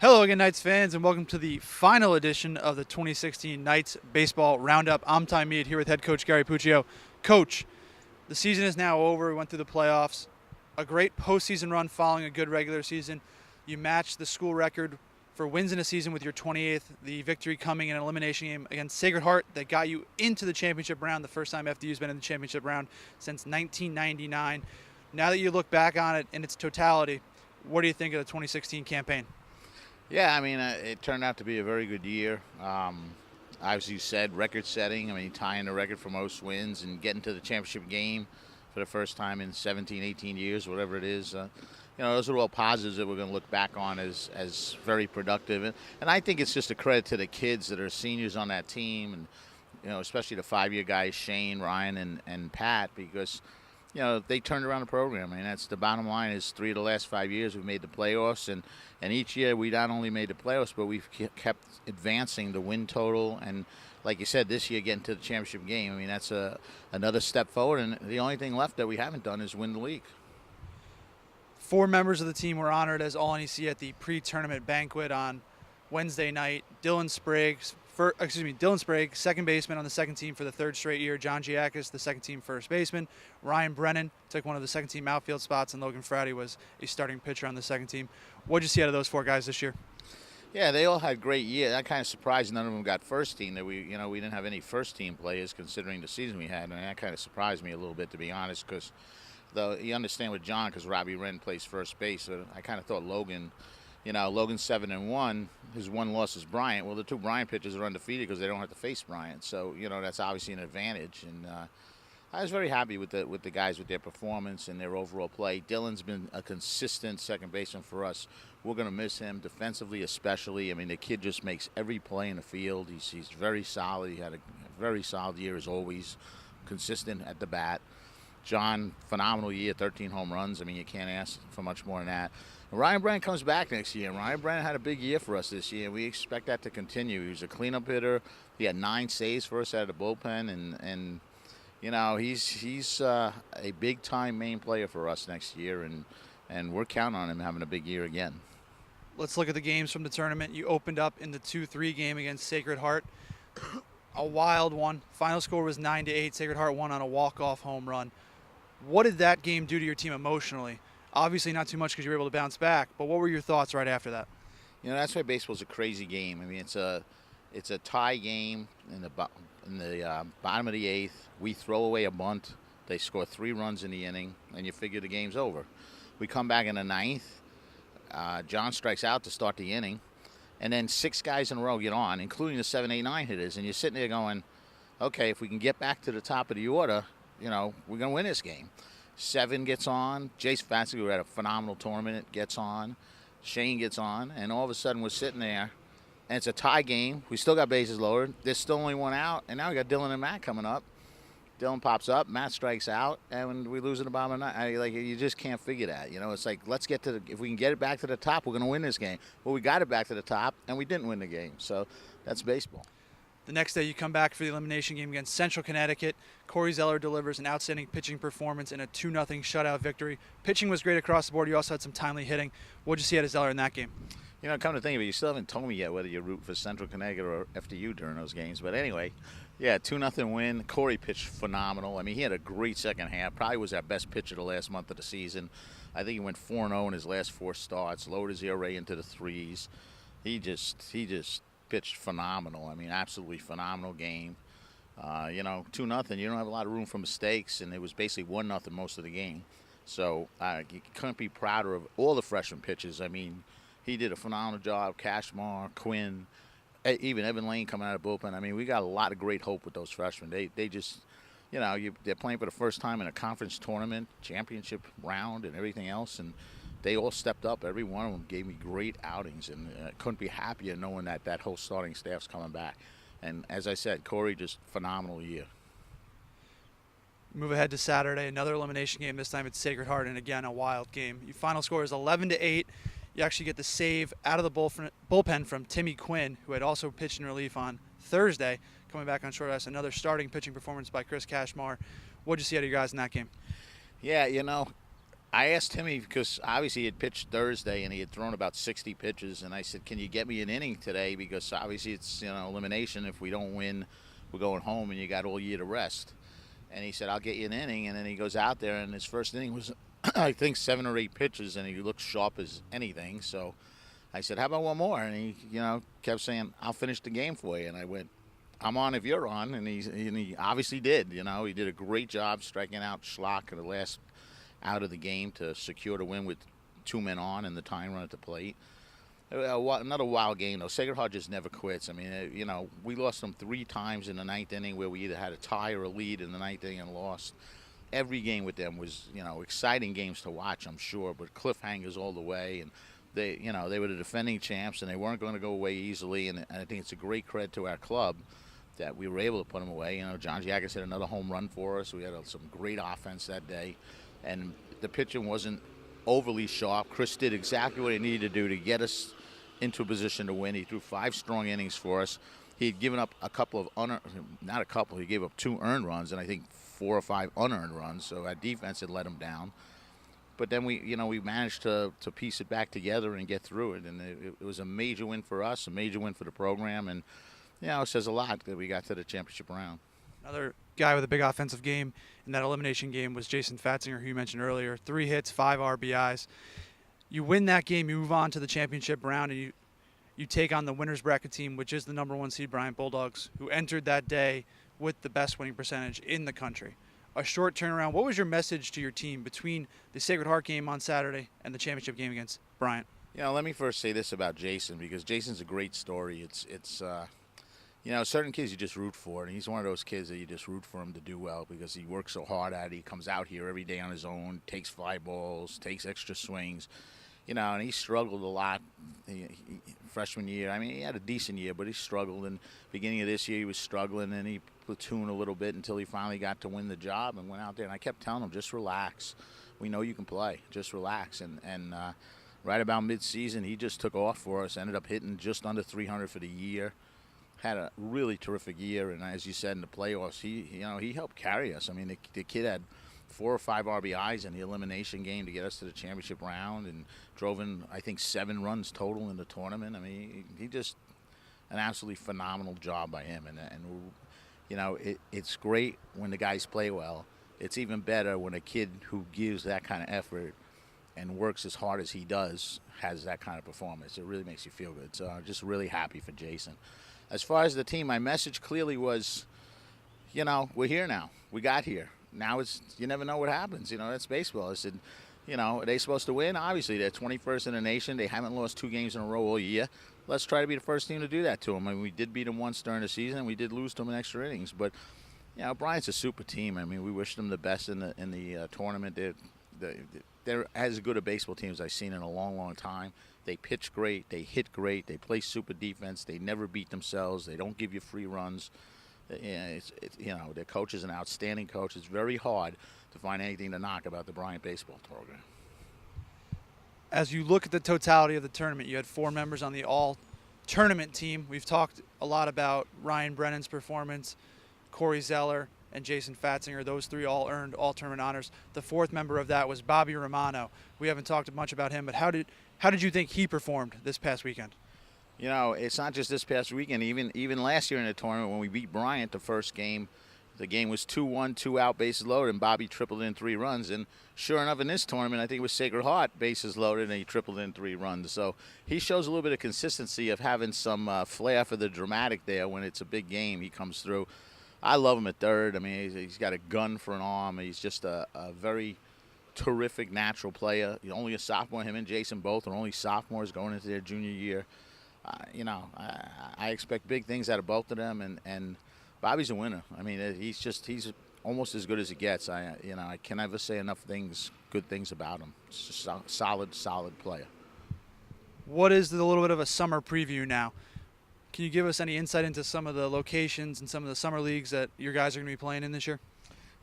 Hello again, Knights fans, and welcome to the final edition of the 2016 Knights Baseball Roundup. I'm Ty Mead here with head coach Gary Puccio. Coach, the season is now over. We went through the playoffs. A great postseason run following a good regular season. You matched the school record for wins in a season with your 28th, the victory coming in an elimination game against Sacred Heart that got you into the championship round, the first time FDU's been in the championship round since 1999. Now that you look back on it in its totality, what do you think of the 2016 campaign? Yeah, I mean, it turned out to be a very good year. As you said, record-setting. I mean, tying the record for most wins and getting to the championship game for the first time in 17, 18 years, whatever it is. Those are all positives that we're going to look back on as very productive. And I think it's just a credit to the kids that are seniors on that team, and especially the five-year guys, Shane, Ryan, and Pat, because they turned around the program. I mean, that's the bottom line. Is 3 of the last 5 years we've made the playoffs, and each year we not only made the playoffs, but we've kept advancing the win total. And like you said, this year getting to the championship game. I mean, that's another step forward. And the only thing left that we haven't done is win the league. 4 members of the team were honored as All NEC at the pre-tournament banquet on Wednesday night. Dylan Sprague, second baseman on the second team for the third straight year. John Giacchis, the second team first baseman. Ryan Brennan took one of the second team outfield spots, and Logan Frady was a starting pitcher on the second team. What did you see out of those 4 guys this year? Yeah, they all had great years. I'm kind of surprised none of them got first team. That we didn't have any first team players considering the season we had, and that kind of surprised me a little bit, to be honest. Because though you understand with John, because Robbie Wren plays first base, so I kind of thought Logan. Logan's 7-1. His one loss is Bryant. Well, the 2 Bryant pitchers are undefeated because they don't have to face Bryant. So that's obviously an advantage. And I was very happy with the guys, with their performance and their overall play. Dylan's been a consistent second baseman for us. We're going to miss him defensively, especially. I mean, the kid just makes every play in the field. He's very solid. He had a very solid year as always, consistent at the bat. John, phenomenal year, 13 home runs. I mean, you can't ask for much more than that. Ryan Brennan comes back next year. Ryan Brennan had a big year for us this year. We expect that to continue. He was a cleanup hitter. He had 9 saves for us out of the bullpen, and he's a big-time main player for us next year, and we're counting on him having a big year again. Let's look at the games from the tournament. You opened up in the 2-3 game against Sacred Heart, a wild one. Final score was 9-8. Sacred Heart won on a walk-off home run. What did that game do to your team emotionally? Obviously not too much because you were able to bounce back, but what were your thoughts right after that? That's why baseball's a crazy game. I mean, it's a tie game in the bottom of the 8th. We throw away a bunt. They score 3 runs in the inning, and you figure the game's over. We come back in the 9th. John strikes out to start the inning, and then 6 guys in a row get on, including the 7, 8, 9 hitters, and you're sitting there going, okay, if we can get back to the top of the order, we're going to win this game. 7 gets on. Jace Fatsky, who had a phenomenal tournament, gets on. Shane gets on. And all of a sudden we're sitting there, and it's a tie game. We still got bases loaded. There's still only 1 out. And now we got Dylan and Matt coming up. Dylan pops up. Matt strikes out. And we lose in the bottom of the 9th. You just can't figure that. It's like, let's get to if we can get it back to the top, we're going to win this game. Well, we got it back to the top, and we didn't win the game. So that's baseball. The next day, you come back for the elimination game against Central Connecticut. Corey Zeller delivers an outstanding pitching performance in a 2-0 shutout victory. Pitching was great across the board. You also had some timely hitting. What did you see out of Zeller in that game? Come to think of it, you still haven't told me yet whether you root for Central Connecticut or FDU during those games. But anyway, yeah, 2-0 win. Corey pitched phenomenal. I mean, he had a great second half. Probably was our best pitcher the last month of the season. I think he went 4-0 in his last 4 starts, lowered his ERA into the 3s. He just pitched phenomenal. I mean, absolutely phenomenal game. 2-0, you don't have a lot of room for mistakes, and it was basically 1-0 most of the game. So you couldn't be prouder of all the freshman pitchers. I mean, he did a phenomenal job. Cashmore, Quinn, even Evan Lane coming out of the bullpen. I mean, we got a lot of great hope with those freshmen. They just, they're playing for the first time in a conference tournament, championship round, and everything else, and they all stepped up. Every one of them gave me great outings, and I couldn't be happier knowing that whole starting staff's coming back. And as I said, Corey, just phenomenal year. Move ahead to Saturday, another elimination game. This time it's Sacred Heart, and again, a wild game. Your final score is 11-8. You actually get the save out of the bullpen from Timmy Quinn, who had also pitched in relief on Thursday, coming back on short ice. Another starting pitching performance by Chris Cashmore. What did you see out of your guys in that game? Yeah, I asked him because obviously he had pitched Thursday and he had thrown about 60 pitches, and I said, "Can you get me an inning today? Because obviously it's elimination. If we don't win, we're going home, and you got all year to rest." And he said, "I'll get you an inning." And then he goes out there, and his first inning was, I think, 7 or 8 pitches, and he looked sharp as anything. So I said, "How about one more?" And he, kept saying, "I'll finish the game for you." And I went, "I'm on if you're on." And he obviously did. He did a great job striking out Schlock in the last out of the game to secure the win with 2 men on and the tying run at the plate. Another wild game, though. Sacred Heart just never quits. I mean, we lost them 3 times in the 9th inning where we either had a tie or a lead in the 9th inning and lost. Every game with them was, exciting games to watch, I'm sure, but cliffhangers all the way. And they were the defending champs, and they weren't going to go away easily. And I think it's a great credit to our club that we were able to put them away. John Giacchis hit another home run for us. We had some great offense that day. And the pitching wasn't overly sharp. Chris did exactly what he needed to do to get us into a position to win. He threw 5 strong innings for us. He had given up he gave up 2 earned runs and I think 4 or 5 unearned runs. So our defense had let him down. But then we managed to piece it back together and get through it. And it was a major win for us, a major win for the program. And, it says a lot that we got to the championship round. Another guy with a big offensive game in that elimination game was Jason Fatzinger, who you mentioned earlier. 3 hits, 5 RBIs. You win that game, you move on to the championship round, and you take on the winner's bracket team, which is the number 1 seed Bryant Bulldogs, who entered that day with the best winning percentage in the country. A short turnaround. What was your message to your team between the Sacred Heart game on Saturday and the championship game against Bryant? Let me first say this about Jason, because Jason's a great story. It's certain kids you just root for, and he's one of those kids that you just root for him to do well because he works so hard at it. He comes out here every day on his own, takes fly balls, takes extra swings, and he struggled a lot freshman year. I mean, he had a decent year, but he struggled. And beginning of this year, he was struggling, and he platooned a little bit until he finally got to win the job and went out there. And I kept telling him, just relax. We know you can play. Just relax. And right about mid-season, he just took off for us, ended up hitting just under 300 for the year. Had a really terrific year, and as you said in the playoffs, he helped carry us. I mean, the kid had 4 or 5 RBIs in the elimination game to get us to the championship round, and drove in I think 7 runs total in the tournament. I mean, he just an absolutely phenomenal job by him, and it's great when the guys play well. It's even better when a kid who gives that kind of effort and works as hard as he does has that kind of performance. It really makes you feel good. So I'm just really happy for Jason. As far as the team, my message clearly was, we're here now. We got here. Now you never know what happens. That's baseball. I said, are they supposed to win? Obviously, they're 21st in the nation. They haven't lost 2 games in a row all year. Let's try to be the first team to do that to them. I mean, we did beat them once during the season, and we did lose to them in extra innings. But, Bryant's a super team. I mean, we wish them the best in the tournament. They're as good a baseball team as I've seen in a long, long time. They pitch great. They hit great. They play super defense. They never beat themselves. They don't give you free runs. Their coach is an outstanding coach. It's very hard to find anything to knock about the Bryant baseball program. As you look at the totality of the tournament, you had 4 members on the all-tournament team. We've talked a lot about Ryan Brennan's performance, Corey Zeller, and Jason Fatzinger. Those 3 all earned all-tournament honors. The 4th member of that was Bobby Romano. We haven't talked much about him, but how did you think he performed this past weekend? It's not just this past weekend. Even last year in the tournament when we beat Bryant the first game, the game was 2-1, 2 out, bases loaded, and Bobby tripled in 3 runs. And sure enough, in this tournament, I think it was Sacred Heart, bases loaded, and he tripled in 3 runs. So he shows a little bit of consistency of having some flair for the dramatic there when it's a big game. He comes through. I love him at third. I mean, he's got a gun for an arm. He's just a very terrific natural player. He's only a sophomore. Him and Jason both are only sophomores going into their junior year. I expect big things out of both of them, and Bobby's a winner. I mean, he's almost as good as it gets. I can never say enough good things about him. It's just a solid player. What is the little bit of a summer preview now? Can you give us any insight into some of the locations and some of the summer leagues that your guys are going to be playing in this year?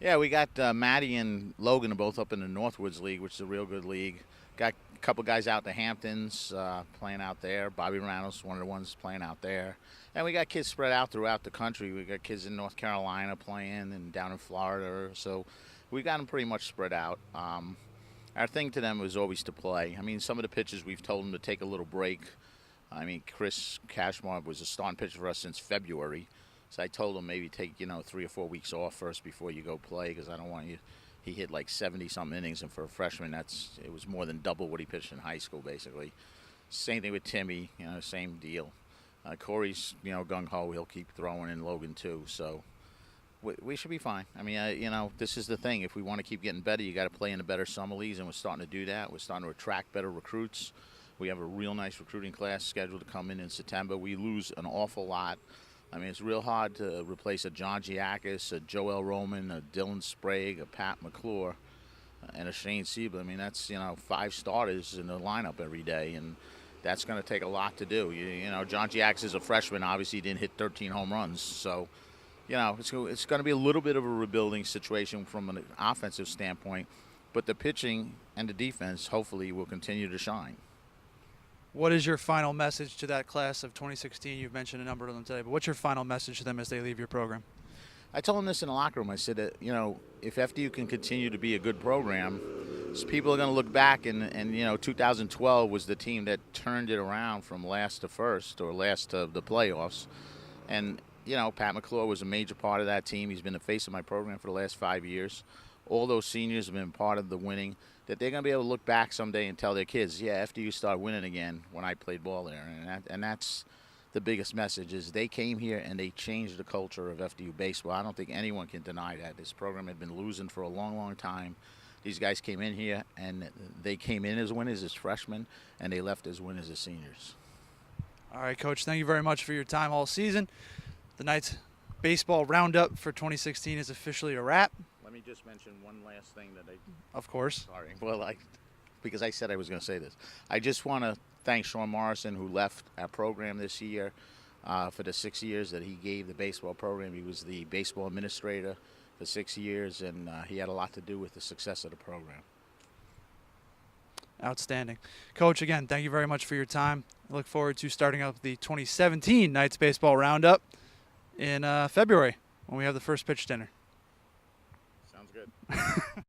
Yeah, we got Maddie and Logan are both up in the Northwoods League, which is a real good league. Got a couple guys out the Hamptons playing out there. Bobby Reynolds, one of the ones playing out there. And we got kids spread out throughout the country. We got kids in North Carolina playing and down in Florida. So we got them pretty much spread out. Our thing to them was always to play. I mean, some of the pitchers we've told them to take a little break. I mean, Chris Cashmore was a starting pitcher for us since February. So I told him maybe take, 3 or 4 weeks off first before you go play, because I don't want you. He hit like 70-something innings, and for a freshman, it was more than double what he pitched in high school, basically. Same thing with Timmy, same deal. Corey's, gung-ho. He'll keep throwing, in Logan, too. So we should be fine. I mean, this is the thing. If we want to keep getting better, you got to play in the better summer leagues, and we're starting to do that. We're starting to attract better recruits. We have a real nice recruiting class scheduled to come in September. We lose an awful lot. I mean, it's real hard to replace a John Giacchis, a Joel Roman, a Dylan Sprague, a Pat McClure, and a Shane Siebel. I mean, that's, 5 starters in the lineup every day, and that's going to take a lot to do. John Giacchis is a freshman. Obviously, he didn't hit 13 home runs. So, it's going to be a little bit of a rebuilding situation from an offensive standpoint, but the pitching and the defense hopefully will continue to shine. What is your final message to that class of 2016? You've mentioned a number of them today, but what's your final message to them as they leave your program? I told them this in the locker room. I said that, if FDU can continue to be a good program, people are going to look back and 2012 was the team that turned it around from last to first, or last to the playoffs. And, Pat McClure was a major part of that team. He's been the face of my program for the last 5 years. All those seniors have been part of the winning, that they're going to be able to look back someday and tell their kids, yeah, FDU started winning again when I played ball there. And that's the biggest message, is they came here and they changed the culture of FDU baseball. I don't think anyone can deny that. This program had been losing for a long, long time. These guys came in here, and they came in as winners as freshmen, and they left as winners as seniors. All right, Coach, thank you very much for your time all season. The Knights baseball roundup for 2016 is officially a wrap. Let me just mention one last thing that Of course. Sorry. Well, because I said I was going to say this. I just want to thank Sean Morrison, who left our program this year for the 6 years that he gave the baseball program. He was the baseball administrator for 6 years, and he had a lot to do with the success of the program. Outstanding. Coach, again, thank you very much for your time. I look forward to starting up the 2017 Knights baseball roundup in February when we have the first pitch dinner. Sounds good.